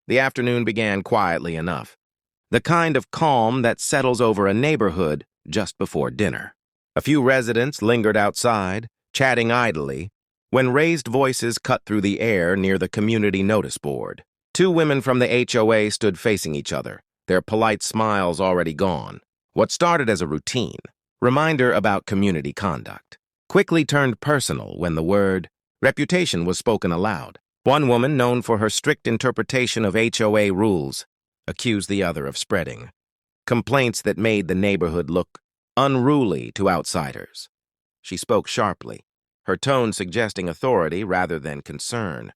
The afternoon began quietly enough, the kind of calm that settles over a neighborhood just before dinner. A few residents lingered outside, chatting idly, when raised voices cut through the air near the community notice board. Two women from the HOA stood facing each other, their polite smiles already gone. What started as a routine, reminder about community conduct, quickly turned personal when the word reputation was spoken aloud. One woman, known for her strict interpretation of HOA rules, accused the other of spreading complaints that made the neighborhood look unruly to outsiders. She spoke sharply, her tone suggesting authority rather than concern.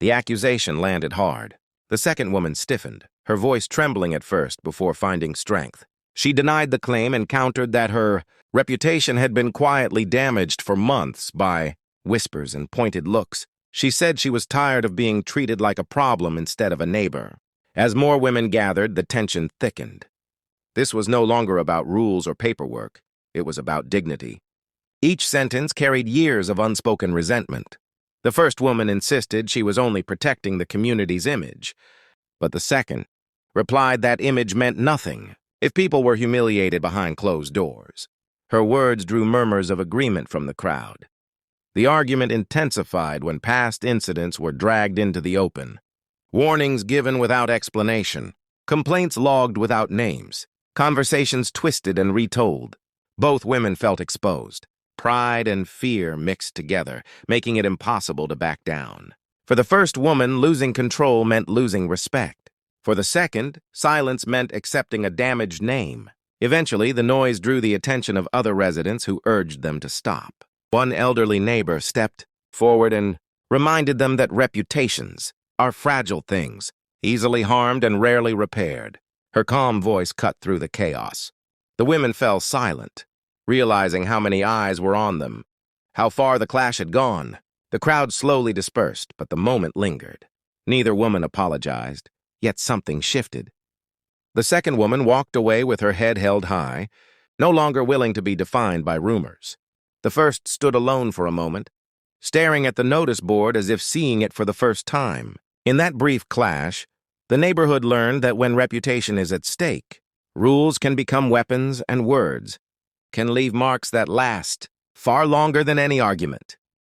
The accusation landed hard. The second woman stiffened, her voice trembling at first before finding strength. She denied the claim and countered that her reputation had been quietly damaged for months by whispers and pointed looks. She said she was tired of being treated like a problem instead of a neighbor. As more women gathered, the tension thickened. This was no longer about rules or paperwork. It was about dignity. Each sentence carried years of unspoken resentment. The first woman insisted she was only protecting the community's image, but the second replied that image meant nothing if people were humiliated behind closed doors. Her words drew murmurs of agreement from the crowd. The argument intensified when past incidents were dragged into the open. Warnings given without explanation, complaints logged without names, conversations twisted and retold. Both women felt exposed. Pride and fear mixed together, making it impossible to back down. For the first woman, losing control meant losing respect. For the second, silence meant accepting a damaged name. Eventually, the noise drew the attention of other residents who urged them to stop. One elderly neighbor stepped forward and reminded them that reputations are fragile things, easily harmed and rarely repaired. Her calm voice cut through the chaos. The women fell silent, realizing how many eyes were on them, how far the clash had gone. The crowd slowly dispersed, but the moment lingered. Neither woman apologized, yet something shifted. The second woman walked away with her head held high, no longer willing to be defined by rumors. The first stood alone for a moment, staring at the notice board as if seeing it for the first time. In that brief clash, the neighborhood learned that when reputation is at stake, rules can become weapons and words can leave marks that last far longer than any argument.